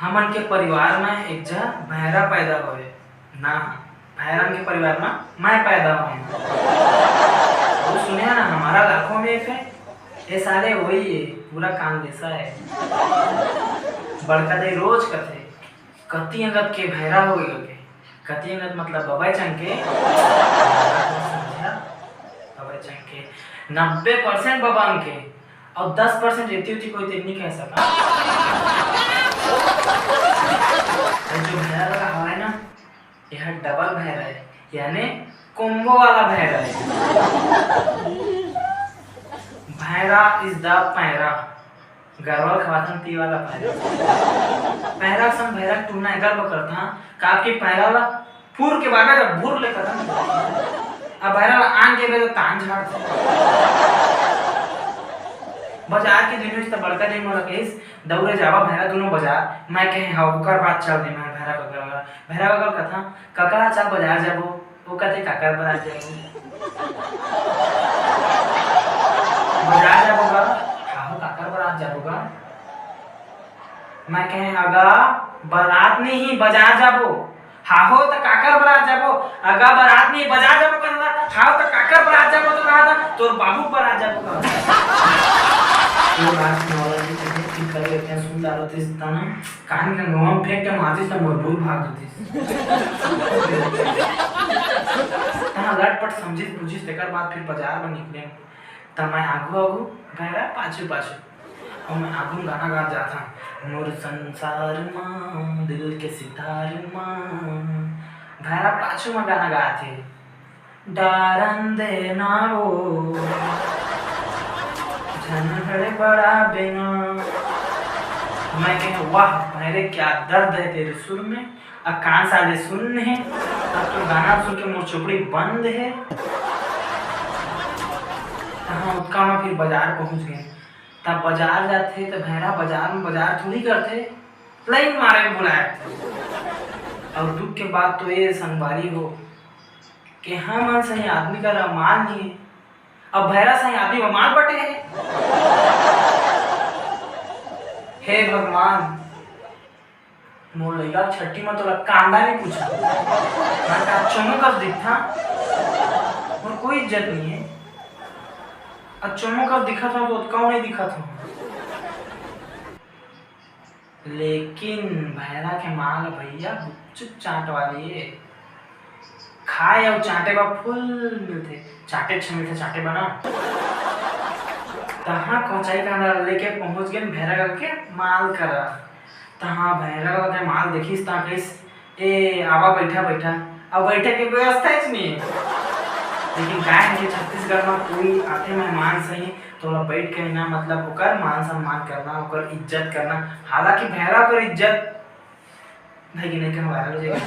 हमन के परिवार में एक झा भैरा पैदा होए ना। भैरन के परिवार में मैं पैदा हुए। वो सुने ना हमारा लाखों में एक है। ये साले वही है, पूरा काम जैसा है। बड़का दे रोज कथे कति अंगत के भैरा हो गए। कति अंगत मतलब बबाई चंके 90% बबान के और 10% रहती होती कोई तो नहीं कह सका। जो भैरा लगा हवा है ना, यह डबल भैरा है, यानी कोम्बो वाला भैरा है। भैरा इज द पैरा, गरवल खवाथन ती वाला पैरा। पैरा सम भैरा टूना गर्व करता काकी पैरा वाला पूर के बागा जब भूर लेकर अब भैरा वाला आन के बेलो तान झाड़ बाजार के दिन में बड़का दिन मोला केस दौड़े जावा भैरा दोनों बाजार। मैं कहे हाँ ओकर बात चल दे। मैं भैरा ककर भैरा ककर कथा ककरा चल बाजार जाबो। वो कहते काकर पर आ जाएंगे बाजार जाबोगा। हाँ काकर पर आ जाबोगा। मैं कहे अगा बारात नहीं बाजार जाबो। हाँ हो तो काकर बारात जाबो। अगा बारात नहीं बाजार जाबो कहना। हाँ तो काकर बारात जाबो तो कहा था तोर बाबू बारात जाबो कहना। ये बात नॉलेज की करे क्या सुन डालो थे तना कान का नोम फेंक के मारती तो मजबूर भाग देती। तना लटपट समझी बुझी तेकर बाद फिर बाजार में निकले। तब मैं आगू भैरा पाछू और मैं आगू गाना गा जाता। मोर संसार मां दिल के सितार मां। भैरा पाछू में गाना गाते डारन दे ना वो झनखड़े बड़ा बिना। मैं कहे वाह मेरे क्या दर्द है तेरे सुर में। अब कान साले सुन है अब तो गाना सुन के मोर चोपड़ी बंद है। हाँ उसका मैं फिर बाजार पहुंच गए। तब बाजार जाते तो भैरा बाजार में बाजार थोड़ी करते लाइन मारे में बुलाए थे। और दुख के बाद तो ये संगवारी हो कि हाँ मन सही आदमी का माल नहीं है। अब भैरा सही आदमी बमार बटे है। हे भगवान मोर लइका छट्टी में तो कांदा नहीं पूछा। मैं का चमक दिखा और कोई इज्जत नहीं है। अब चमक दिखा था तो कौन नहीं दिखा था। लेकिन भैरा के माल भैया गुपचुप चाट वाली है। खाए और चाटे का फुल मिलते चाटे अच्छे मिलते चाटे बना। तहाँ कोचाई का लेके पहुंच गए भैरा करके माल करा। तहाँ भैरा के माल देखिस ता कहिस ए आवा बैठा बैठा। अब बैठे के व्यवस्था ही नहीं है। लेकिन काय है छत्तीसगढ़ में कोई आते मेहमान सही थोड़ा बैठ के ना मतलब ओकर मान सम्मान करना ओकर इज्जत करना। हालांकि भैरा पर इज्जत भाई नहीं के वायरल हो जाएगा।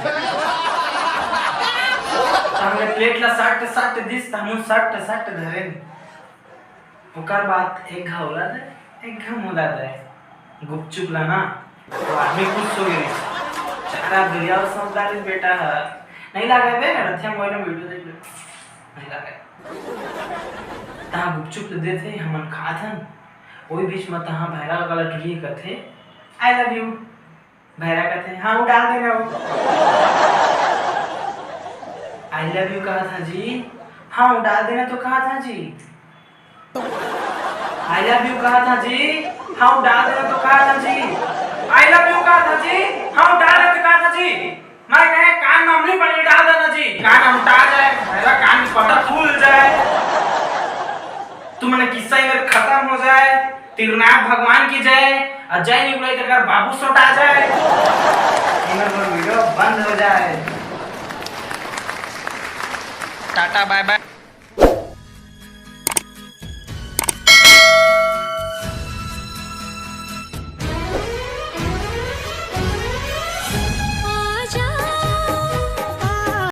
हमने प्लेट ला सट दिस तमु सट धरे ओकर बात एक घा होला दे एक घा मुला दे गुपचुप ला ना तो आदमी खुश हो गई। चारा दुनिया और समझदारी बेटा है नहीं लगा बे रथिया मोबाइल में वीडियो देख ले नहीं लगा। तहाँ गुपचुप दे थे हमन खाथन ओई बीच में तहाँ भैरा वाला टुरी कथे आई लव यू। भैरा कथे हाँ वो डाल देना आई लव यू कहा था जी। हाँ डाल देना तो कहा था जी। आई लव यू कहा था जी। हाँ डाल देना तो कहा था जी। आई लव यू कहा था जी। हाँ डाल देना तो कहा था जी। मैं कहे कान में अमली पानी डाल देना जी। कान अमटा जाए मेरा कान पटा फूल जाए तुमने किस्सा ही खत्म हो जाए। तिरुनाथ भगवान की जय और जय नहीं बोले तो अगर बाबू सोट आ जाए वीडियो बंद हो जाए। Tata bye bye.